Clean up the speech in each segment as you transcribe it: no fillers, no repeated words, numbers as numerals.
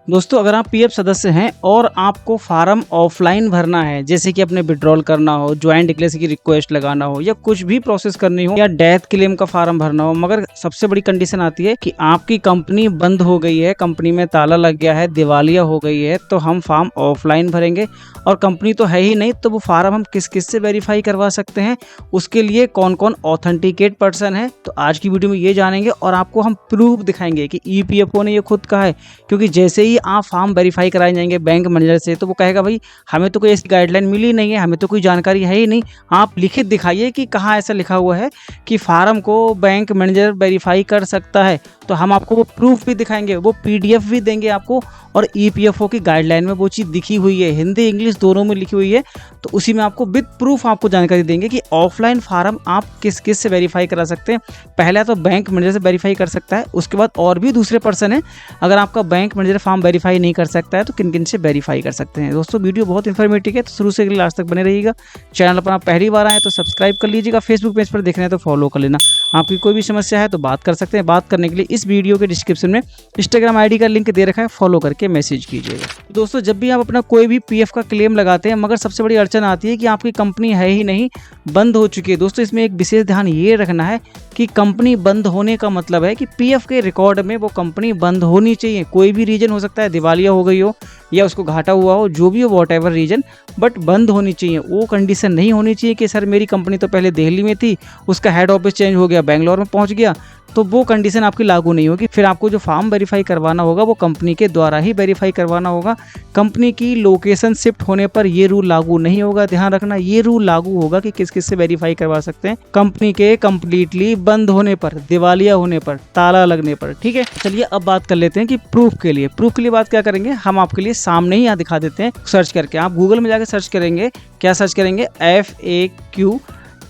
दोस्तों अगर आप पीएफ सदस्य हैं और आपको फार्म ऑफलाइन भरना है, जैसे कि अपने विड्रॉल करना हो, ज्वाइंट डिक्लेरेशन की रिक्वेस्ट लगाना हो या कुछ भी प्रोसेस करनी हो या डेथ क्लेम का फार्म भरना हो, मगर सबसे बड़ी कंडीशन आती है कि आपकी कंपनी बंद हो गई है, कंपनी में ताला लग गया है, दिवालिया हो गई है, तो हम फार्म ऑफलाइन भरेंगे और कंपनी तो है ही नहीं, तो वो फार्म हम किस किस से वेरीफाई करवा सकते हैं, उसके लिए कौन कौन ऑथेंटिकेट पर्सन है, तो आज की वीडियो में ये जानेंगे और आपको हम प्रूफ दिखाएंगे कि ईपीएफओ ने ये खुद कहा है। क्योंकि जैसे ही आप फॉर्म वेरीफाई कराए जाएंगे बैंक मैनेजर से, तो वो कहेगा भाई हमें तो कोई ऐसी गाइडलाइन मिली नहीं है, हमें तो कोई जानकारी है ही नहीं, आप लिखित दिखाइए कि कहाँ ऐसा लिखा हुआ है कि फार्म को बैंक मैनेजर वेरीफाई कर सकता है। तो हम आपको वो प्रूफ भी दिखाएंगे, वो पीडीएफ भी देंगे आपको, और ईपीएफओ की गाइडलाइन में वो चीज़ दिखी हुई है, हिंदी इंग्लिश दोनों में लिखी हुई है। तो उसी में आपको विद प्रूफ आपको जानकारी देंगे कि ऑफलाइन फार्म आप किस किस से वेरीफाई करा सकते हैं। पहले तो बैंक मैनेजर से वेरीफाई कर सकता है, उसके बाद और भी दूसरे पर्सन है। अगर आपका बैंक मैनेजर फॉर्म वेरीफाई नहीं कर सकता है तो किन किन से वेरीफाई कर सकते हैं। दोस्तों वीडियो बहुत इन्फॉर्मेटिव है, तो शुरू से लास्ट तक बने रहिएगा। चैनल पर आप पहली बार आए तो सब्सक्राइब कर लीजिएगा, फेसबुक पेज पर देख रहे हैं तो फॉलो कर लेना। आपकी कोई भी समस्या है तो बात कर सकते हैं। बात करने के लिए इस वीडियो के डिस्क्रिप्शन में इंस्टाग्राम आईडी का लिंक दे रखा है, फॉलो करके मैसेज कीजिएगा। दोस्तों जब भी आप अपना कोई भी पीएफ का क्लेम लगाते हैं, मगर सबसे बड़ी अड़चन आती है कि आपकी कंपनी है ही नहीं, बंद हो चुकी है। दोस्तों इसमें एक विशेष ध्यान ये रखना है कि कंपनी बंद होने का मतलब है कि पीएफ के रिकॉर्ड में वो कंपनी बंद होनी चाहिए। कोई भी रीजन हो सकता है, दिवालिया हो गई हो या उसको घाटा हुआ हो, जो भी हो वॉट एवर रीजन, बट बंद होनी चाहिए। वो कंडीशन नहीं होनी चाहिए कि सर मेरी कंपनी तो पहले दिल्ली में थी, उसका हेड ऑफिस चेंज हो गया, बेंगलोर में पहुंच गया, तो वो कंडीशन आपकी लागू नहीं होगी। फिर आपको जो फॉर्म वेरीफाई करवाना होगा वो कंपनी के द्वारा ही वेरीफाई करवाना होगा। कंपनी की लोकेशन शिफ्ट होने पर ये रूल लागू नहीं होगा। ध्यान रखना, ये रूल लागू होगा कि किस किस से वेरीफाई करवा सकते हैं कंपनी के कंप्लीटली बंद होने पर, दिवालिया होने पर, ताला लगने पर। ठीक है, चलिए अब बात कर लेते हैं कि प्रूफ के लिए बात क्या करेंगे। हम आपके लिए सामने ही यहाँ दिखा देते हैं सर्च करके। आप गूगल में जाकर सर्च करेंगे, क्या सर्च करेंगे, FAQ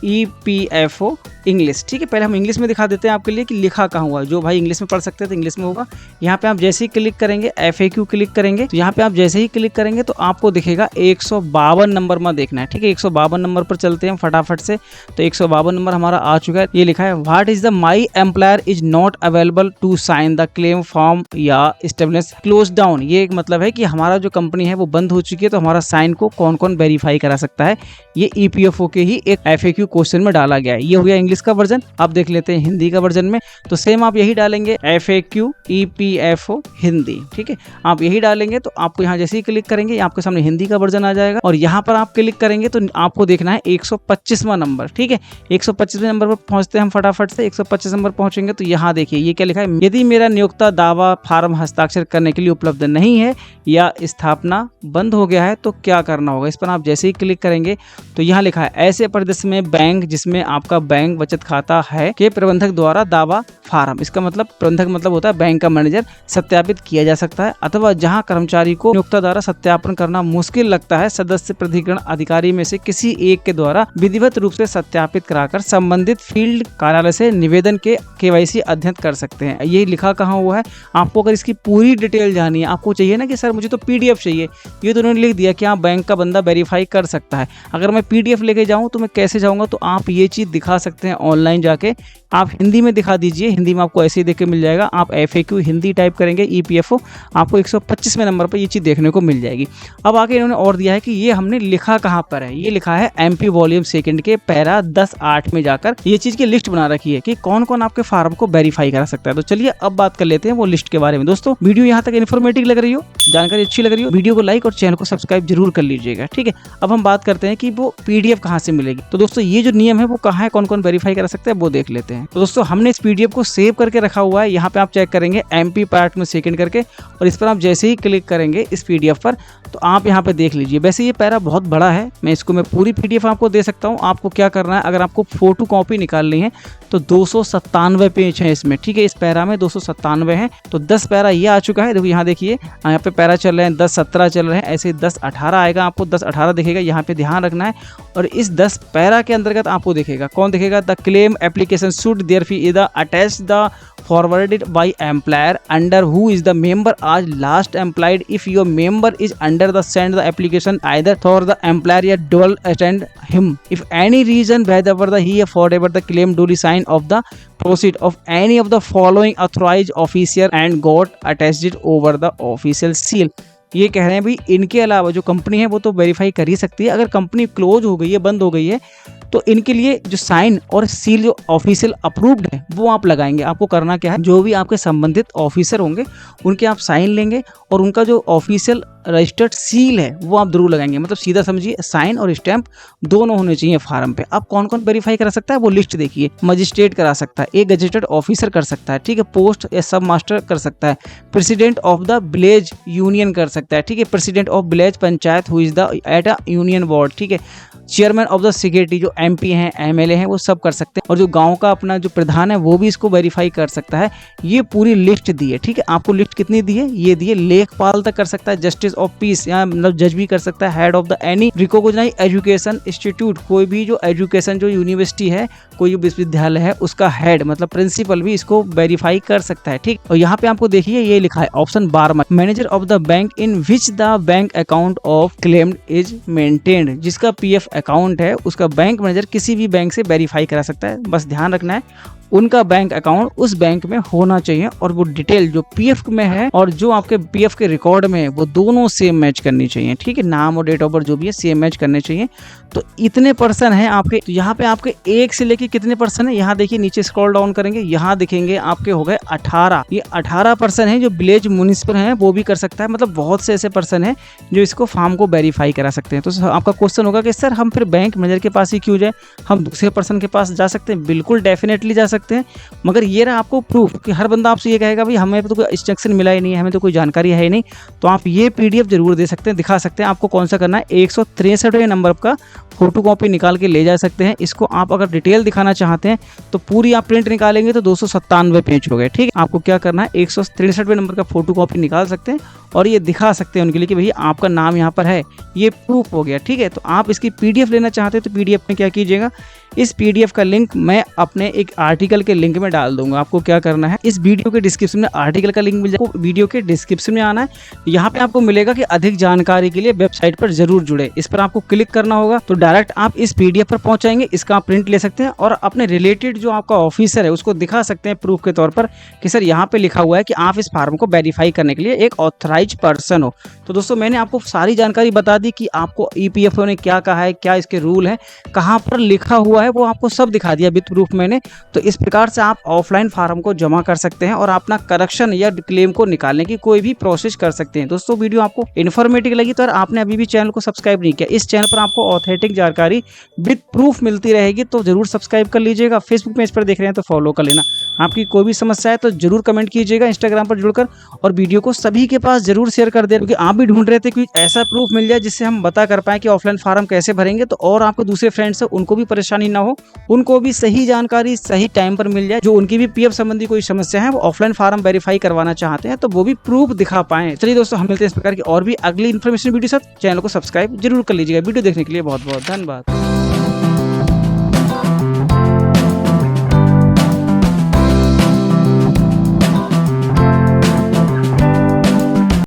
EPFO इंग्लिश। ठीक है, पहले हम इंग्लिश में दिखा देते हैं आपके लिए कि लिखा कहाँ हुआ है। जो भाई इंग्लिश में पढ़ सकते हैं तो इंग्लिश में होगा। यहाँ पे आप जैसे ही क्लिक करेंगे, FAQ क्लिक करेंगे, तो यहाँ पे आप जैसे ही क्लिक करेंगे तो आपको दिखेगा 152 नंबर में देखना है। ठीक है, 152 नंबर पर चलते हैं फटाफट से। तो 152 नंबर हमारा आ चुका है। ये लिखा है, what is the my employer is not available to sign the claim form या स्टेबलिश क्लोज डाउन। ये एक मतलब है कि हमारा जो कंपनी है वो बंद हो चुकी है, तो हमारा साइन को कौन कौन वेरीफाई करा सकता है। ये ईपीएफओ के ही एक FAQ क्वेश्चन में डाला गया है। ये हो गया इंग्लिश का वर्जन। अब देख लेते हैं हिंदी का वर्जन में। तो सेम आप यही डालेंगे, FAQ EPFO हिंदी। ठीक है, आप यही डालेंगे तो आपको यहाँ जैसे ही क्लिक करेंगे आपके सामने हिंदी का वर्जन आ जाएगा, और यहाँ पर आप क्लिक करेंगे तो आपको देखना है 125वां नंबर। ठीक है, 125वें नंबर पर पहुंचते हैं हम फटाफट से। 125 नंबर पहुंचेंगे तो यहाँ देखिए ये क्या लिखा है, यदि मेरा नियोक्ता दावा फार्म हस्ताक्षर करने के लिए उपलब्ध नहीं है या स्थापना बंद हो गया है तो क्या करना होगा। इस पर आप जैसे ही क्लिक करेंगे तो यहाँ लिखा है, ऐसे परिदृश्य में बैंक जिसमें आपका बैंक बचत खाता है के प्रबंधक द्वारा दावा फार्म, इसका मतलब प्रबंधक मतलब होता है बैंक का मैनेजर, सत्यापित किया जा सकता है, अथवा जहां कर्मचारी को नियोक्ता द्वारा सत्यापन करना मुश्किल लगता है, सदस्य प्राधिकरण अधिकारी में से किसी एक के द्वारा विधिवत रूप से सत्यापित कराकर संबंधित फील्ड कार्यालय से निवेदन के KYC अध्ययन कर सकते हैं। ये लिखा कहाँ हुआ है, आपको अगर इसकी पूरी डिटेल जानी है, आपको चाहिए ना कि सर मुझे तो PDF चाहिए, ये तो उन्होंने लिख दिया कि हाँ बैंक का बंदा वेरीफाई कर सकता है। अगर मैं PDF लेके जाऊँ तो मैं कैसे जाऊँगा, तो आप ये चीज़ दिखा सकते हैं ऑनलाइन जाके। आप हिंदी में दिखा दीजिए, हिंदी में आपको ऐसे ही देख के मिल जाएगा। आप FAQ हिंदी टाइप करेंगे EPFO, आपको 125वें नंबर पर ये चीज़ देखने को मिल जाएगी। अब आगे इन्होंने और दिया है कि ये हमने लिखा कहाँ पर है, ये लिखा है MP वॉल्यूम 2 के पैरा 10.8 में जाकर ये चीज़ की लिस्ट बना रखी है कि कौन कौन आपके फार्म को वेरीफाई करा सकता है। तो चलिए अब बात कर लेते हैं वो लिस्ट के बारे में। दोस्तों वीडियो यहाँ तक इन्फॉर्मेटिव लग रही हो, जानकारी अच्छी लग रही हो, वीडियो को लाइक और चैनल को सब्सक्राइब जरूर कर लीजिएगा। ठीक है, अब हम बात करते हैं कि वो PDF कहाँ से मिलेगी। तो दोस्तों ये जो नियम है वो कहाँ है, कौन कौन वेरीफाई करा सकते हैं वो देख लेते हैं। तो दोस्तों हमने इस PDF को सेव करके रखा हुआ है। यहाँ पे आप चेक करेंगे MP पार्ट में सेकंड करके, और इस पर आप जैसे ही क्लिक करेंगे इस PDF पर तो आप यहाँ पे देख लीजिए। वैसे ये पैरा बहुत बड़ा है, मैं पूरी PDF आपको दे सकता हूँ। आपको क्या करना है, अगर आपको फोटो कॉपी निकालनी है तो 297 पेज है इसमें। ठीक है, इस पैरा में 297 है। तो 10 पैरा ये आ चुका है। देखो यहाँ देखिए, यहाँ पे पैरा चल रहे हैं 10-17 चल रहे हैं, ऐसे 10-18 आएगा, आपको 10-18 दिखेगा। यहाँ पे ध्यान रखना है। और इस 10 पैरा के अंतर्गत आपको दिखेगा, कौन दिखेगा, the claim application should there be the attach must the forwarded by employer under who is the member as last employed. If your member is under the send the application either for the employer dual attend him. If any reason whether the he affordable the claim duly sign of the proceed of any of the following authorized officer and got attached over the official seal. ये कह रहे हैं भाई इनके अलावा जो company है वो तो वेरीफाई कर ही सकती है, अगर कंपनी क्लोज हो गई है, बंद हो गई है, तो इनके लिए जो साइन और सील जो ऑफिशियल अप्रूव्ड है वो आप लगाएंगे। आपको करना क्या है, जो भी आपके संबंधित ऑफिसर होंगे उनके आप साइन लेंगे और उनका जो ऑफिशियल रजिस्टर्ड सील है वो आप जरूर लगाएंगे। मतलब सीधा समझिए साइन और स्टैंप दोनों होने चाहिए फार्म पे। अब कौन कौन वेरीफाई करा सकता है वो लिस्ट देखिए। मजिस्ट्रेट करा सकता है, एक गजेटेड ऑफिसर कर सकता है, ठीक है, पोस्ट या सब मास्टर कर सकता है, president of the village union कर सकता है, ठीक है, president of village panchayat who is the at a union board, ठीक है, चेयरमैन ऑफ द सेक्रेटरी जो एमपी हैं एमएलए हैं वो सब कर सकते हैं, और जो गांव का अपना जो प्रधान है वो भी इसको वेरीफाई कर सकता है। ये पूरी लिस्ट दी है, ठीक है। आपको लिस्ट कितनी दी है, ये दी है। लेखपाल तक कर सकता है, जस्टिस ऑफ पीस या मतलब जज भी कर सकता है, head of the any recognised education institute, कोई भी जो एजुकेशन जो यूनिवर्सिटी है, कोई विश्वविद्यालय है उसका हेड मतलब प्रिंसिपल भी इसको वेरीफाई कर सकता है, ठीक। और यहाँ पे आपको देखिए ये लिखा है option 12 manager of the bank in which the bank account of claimed is maintained, जिसका पीएफ अकाउंट है उसका बैंक मैनेजर किसी भी बैंक से वेरीफाई करा सकता है। बस ध्यान रखना है उनका बैंक अकाउंट उस बैंक में होना चाहिए और वो डिटेल जो पीएफ में है और जो आपके पीएफ के रिकॉर्ड में है वो दोनों सेम मैच करनी चाहिए, ठीक है। नाम और डेट ऑफ बर्थ जो भी है सेम मैच करने चाहिए। तो इतने पर्सन हैं आपके, तो यहाँ पे आपके 1 से लेके कितने पर्सन है, यहाँ देखिए नीचे स्क्रॉल डाउन करेंगे, यहाँ दिखेंगे आपके हो गए 18। ये 18 पर्सन है जो विलेज म्युनिसिपल हैं वो भी कर सकता है। मतलब बहुत से ऐसे पर्सन हैं जो इसको फॉर्म को वेरीफाई करा सकते हैं। तो आपका क्वेश्चन होगा कि सर हम फिर बैंक मैनेजर के पास ही क्यों जाए, हम दूसरे पर्सन के पास जा सकते हैं। बिल्कुल डेफिनेटली जा सकते हैं, मगर ये रहा आपको प्रूफ कि हर बंदा आपसे ये कहेगा भाई हमें तो कोई इंस्ट्रक्शन मिला ही नहीं है, हमें तो कोई जानकारी है ही नहीं, तो आप ये पीडीएफ जरूर दे सकते हैं, दिखा सकते हैं। आपको कौन सा करना है, 163वें नंबर का फोटो कॉपी निकाल के ले जा सकते हैं। इसको आप अगर डिटेल दिखाना चाहते हैं तो पूरी आप प्रिंट निकालेंगे तो 297 पेज हो गए, ठीक है। आपको क्या करना है, 163वें नंबर का फोटो कॉपी निकाल सकते हैं और ये दिखा सकते हैं उनके लिए कि भैया आपका नाम यहाँ पर है, ये प्रूफ हो गया, ठीक है। तो आप इसकी पीडीएफ लेना चाहते हैं तो पीडीएफ में क्या कीजिएगा, इस पीडीएफ का लिंक मैं अपने एक आर्टिकल के लिंक में डाल दूंगा। आपको क्या करना है, इस वीडियो के डिस्क्रिप्शन में आर्टिकल का लिंक मिल जाएगा, वीडियो के डिस्क्रिप्शन में आना है, यहाँ पे आपको मिलेगा कि अधिक जानकारी के लिए वेबसाइट पर जरूर जुड़े। इस पर आपको क्लिक करना होगा तो डायरेक्ट आप इस पीडीएफ पर पहुंच जाएंगे। इसका आप प्रिंट ले सकते हैं और अपने रिलेटेड जो आपका ऑफिसर है उसको दिखा सकते हैं प्रूफ के तौर पर कि सर यहाँ पे लिखा हुआ है कि आप इस फार्म को वेरीफाई करने के लिए एक ऑथराइज पर्सन हो। तो दोस्तों मैंने आपको सारी जानकारी बता दी कि आपको ईपीएफओ ने क्या कहा है, क्या इसके रूल है, कहाँ पर लिखा हुआ है, वो आपको सब दिखा दिया विद प्रूफ मैंने। तो इस प्रकार से आप ऑफलाइन फार्म को जमा कर सकते हैं और अपना करेक्शन या क्लेम को निकालने की कोई भी प्रोसेस कर सकते हैं। दोस्तों वीडियो आपको इन्फॉर्मेटिव लगी तो आपने अभी भी चैनल को सब्सक्राइब नहीं किया, इस चैनल पर आपको ऑथेंटिक जानकारी विद प्रूफ मिलती रहेगी, तो जरूर सब्सक्राइब कर लीजिएगा। फेसबुक पेज पर देख रहे हैं तो फॉलो कर लेना। आपकी कोई भी समस्या है तो जरूर कमेंट कीजिएगा इंस्टाग्राम पर जुड़कर, और वीडियो को सभी के पास जरूर शेयर कर दें, क्योंकि आप भी ढूंढ रहे थे कि ऐसा प्रूफ मिल जाए जिससे हम बता कर पाए कि ऑफलाइन फार्म कैसे भरेंगे, तो और आपके दूसरे फ्रेंड्स हैं उनको भी परेशानी ना हो, उनको भी सही जानकारी सही टाइम पर मिल जाए, जो उनकी भी पीएफ संबंधी कोई समस्या है वो ऑफलाइन फार्म वेरीफाई करवाना चाहते हैं तो वो भी प्रूफ दिखा पाए। चलिए दोस्तों हम मिलते हैं इस प्रकार की और भी अगली इन्फॉर्मेशन वीडियो साथ। चैनल को सब्सक्राइब जरूर कर लीजिएगा। वीडियो देखने के लिए बहुत बहुत धन्यवाद।